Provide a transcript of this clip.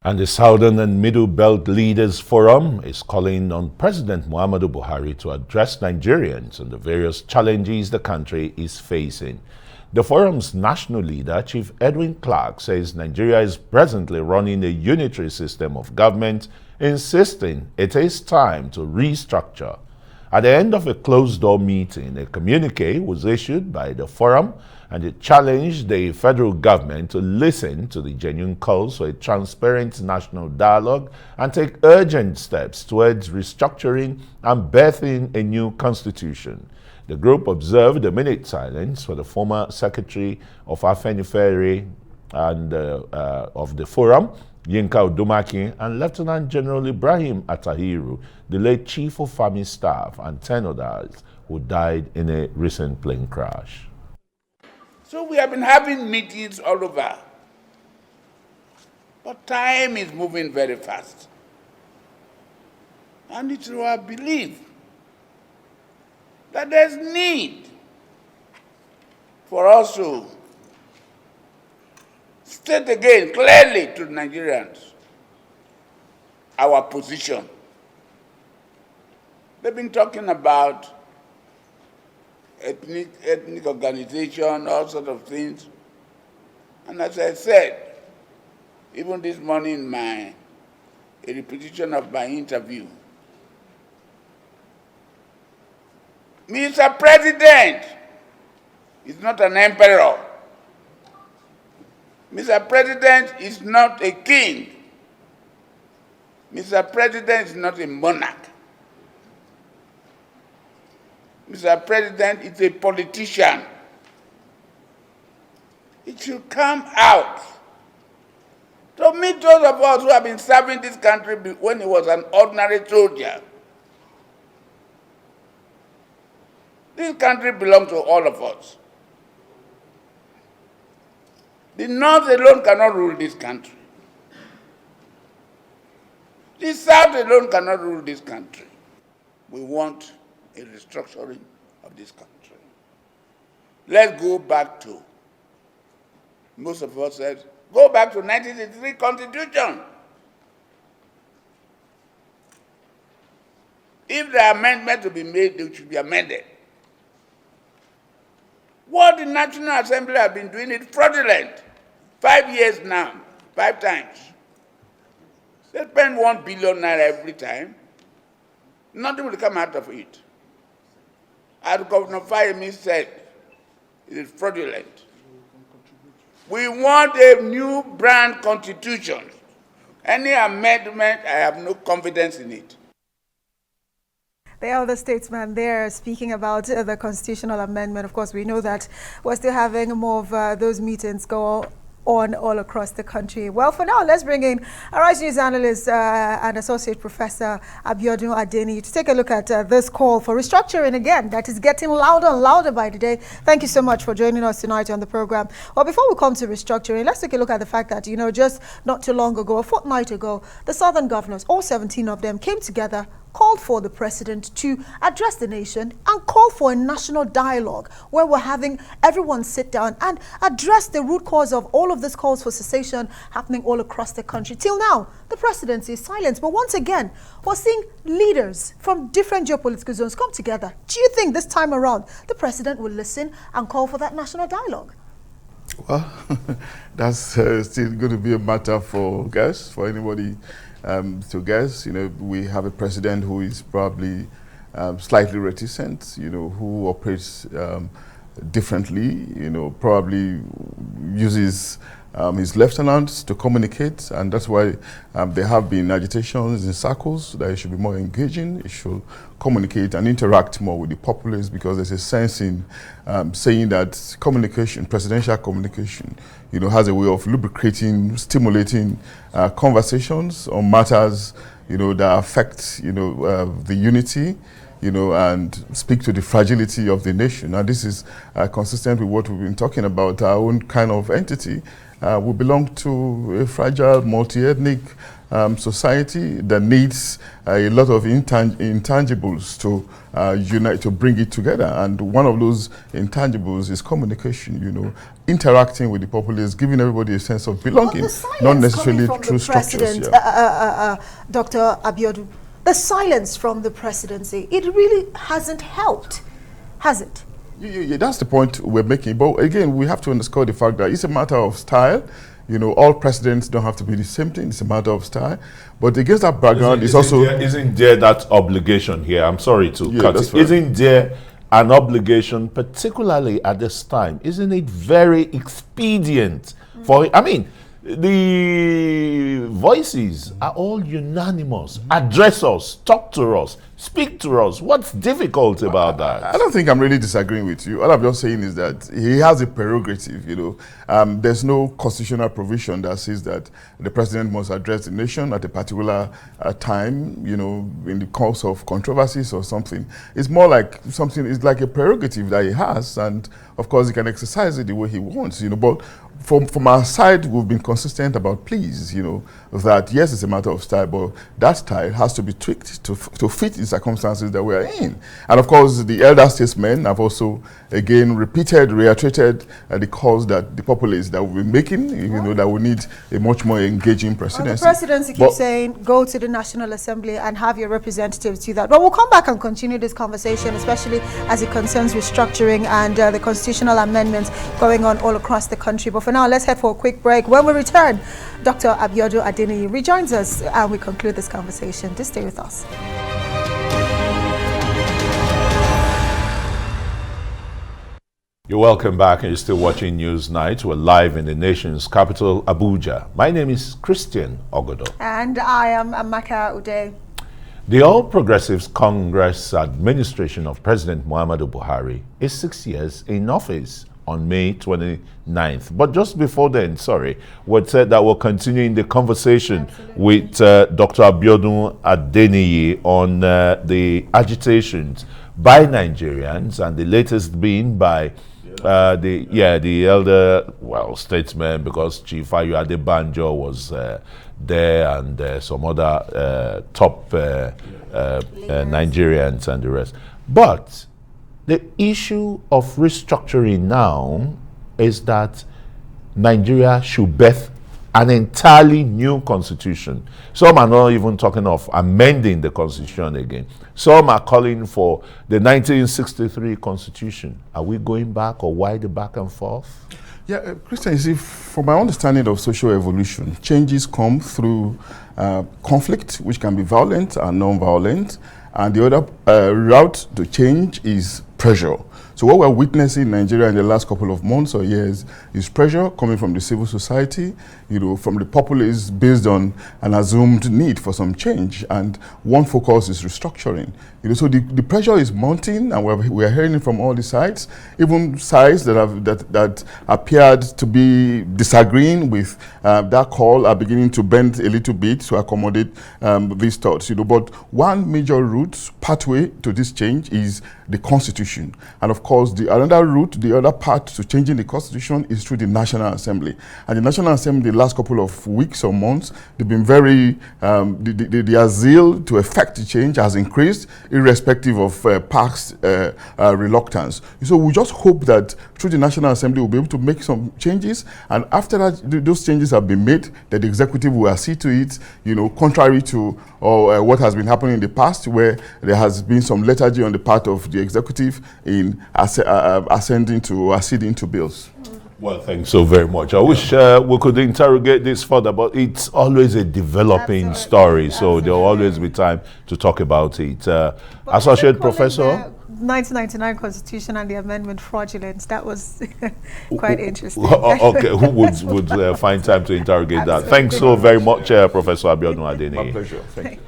And the Southern and Middle Belt Leaders Forum is calling on President Muhammadu Buhari to address Nigerians and the various challenges the country is facing. The forum's national leader, Chief Edwin Clark, says Nigeria is presently running a unitary system of government, insisting it is time to restructure. At the end of a closed-door meeting, a communique was issued by the forum, and it challenged the federal government to listen to the genuine calls for a transparent national dialogue and take urgent steps towards restructuring and birthing a new constitution. The group observed a minute silence for the former secretary of Afenifere and of the forum, Yinka Odumaki, and Lieutenant General Ibrahim Atahiru, the late chief of army staff, and 10 others who died in a recent plane crash. So we have been having meetings all over, but time is moving very fast. And it's our belief that there's need for us to state again clearly to the Nigerians our position. They've been talking about ethnic organization, all sorts of things. And as I said, even this morning in a repetition of my interview, Mr. President is not an emperor. Mr. President is not a king. Mr. President is not a monarch. Mr. President is a politician. It should come out to meet those of us who have been serving this country when he was an ordinary soldier. This country belongs to all of us. The North alone cannot rule this country. The South alone cannot rule this country. We want a restructuring of this country. Let's go back to, most of us said, go back to 1963 Constitution. If the amendment to be made, they should be amended. What the National Assembly have been doing is fraudulent. 5 years now, 5 times. They spend 1 billion naira every time. Nothing will come out of it. As Governor Fayemi said, it is fraudulent. We want a new brand constitution. Any amendment, I have no confidence in it. The elder statesman there speaking about the constitutional amendment. Of course, we know that we're still having more of those meetings go on all across the country. Well, for now, let's bring in Arise News analyst and associate professor Abiodun Adeni to take a look at this call for restructuring again that is getting louder and louder by the day. Thank you so much for joining us tonight on the program. Well, before we come to restructuring, let's take a look at the fact that, you know, just not too long ago, a fortnight ago, the southern governors, all 17 of them, came together, called for the president to address the nation and call for a national dialogue where we're having everyone sit down and address the root cause of all of these calls for cessation happening all across the country. Till now, the presidency is silent. But once again, we're seeing leaders from different geopolitical zones come together. Do you think this time around the president will listen and call for that national dialogue? Well, that's still going to be a matter for guess, for anybody to guess. You know, we have a president who is probably slightly reticent, you know, who operates differently, you know, probably uses his lieutenants to communicate, and that's why there have been agitations in circles that he should be more engaging, he should communicate and interact more with the populace, because there's a sense in saying that communication, presidential communication, you know, has a way of lubricating, stimulating conversations on matters, you know, that affect, you know, the unity, you know, and speak to the fragility of the nation. Now, this is consistent with what we've been talking about, our own kind of entity. We belong to a fragile, multi-ethnic society that needs a lot of intangibles to unite, to bring it together. And one of those intangibles is communication, you know, interacting with the populace, giving everybody a sense of belonging, not necessarily through structures. Dr. Abiodun, the silence from the presidency, it really hasn't helped, has it? Yeah, that's the point we're making. But again, we have to underscore the fact that it's a matter of style. You know, all presidents don't have to be the same thing. It's a matter of style. But against that background, isn't there that obligation here? I'm sorry to cut it. Right. Isn't there an obligation, particularly at this time? Isn't it very expedient for? I mean, the voices are all unanimous. Address us, talk to us, speak to us. What's difficult about that? I don't think I'm really disagreeing with you. All I'm just saying is that he has a prerogative, you know. There's no constitutional provision that says that the president must address the nation at a particular time, you know, in the course of controversies or something. It's more like something, it's like a prerogative that he has, and of course he can exercise it the way he wants, you know. But from our side, we've been consistent about, please, you know, that yes, it's a matter of style, but that style has to be tweaked to fit the circumstances that we are in. And of course, the elder statesmen have also, again, reiterated the calls that the populace that we'll be making, you know, that we need a much more engaging presidency. Well, the presidency keeps saying, go to the National Assembly and have your representatives do that. But we'll come back and continue this conversation, especially as it concerns restructuring and the constitutional amendments going on all across the country. But for now, let's head for a quick break. When we return, Dr. Abiodun Adeniyi rejoins us and we conclude this conversation. Just stay with us. You're welcome back, and you're still watching Newsnight. We're live in the nation's capital, Abuja. My name is Christian Ogodo. And I am Amaka Ude. The All Progressives Congress administration of President Muhammadu Buhari is 6 years in office on May 29th. But just before then, we said that we're continuing the conversation with Dr. Abiodun Adeniyi on the agitations by Nigerians, and the latest being by the elder statesman, because Chief Ayu Adebanjo was there, and some other top Nigerians and the rest. But the issue of restructuring now is that Nigeria should birth an entirely new constitution. Some are not even talking of amending the constitution again. Some are calling for the 1963 constitution. Are we going back, or why the back and forth? Yeah, Christian, you see, from my understanding of social evolution, changes come through conflict, which can be violent and non-violent, and the other route to change is pressure. So what we're witnessing in Nigeria in the last couple of months or years is pressure coming from the civil society, you know, from the populace, based on an assumed need for some change. And one focus is restructuring. You know, so the pressure is mounting, and we're hearing it from all the sides, even sides that appeared to be disagreeing with that call are beginning to bend a little bit to accommodate these thoughts. You know, but one major route, pathway to this change is the Constitution. And of course, another route, the other path to changing the Constitution is through the National Assembly. And the National Assembly, the last couple of weeks or months, they've been very, their zeal to effect the change has increased, irrespective of past reluctance. So we just hope that through the National Assembly we'll be able to make some changes, and after that, those changes have been made, that the executive will accede to it, you know, contrary to what has been happening in the past, where there has been some lethargy on the part of the executive in acceding to bills. Well, thanks so very much. I wish we could interrogate this further, but it's always a developing story, so there will always be time to talk about it. Associate Professor? 1999 Constitution and the amendment fraudulent. That was quite interesting. Okay, who would find time to interrogate that? Thanks so very much, Professor Abiodun Adeniyi. My pleasure. Thank you.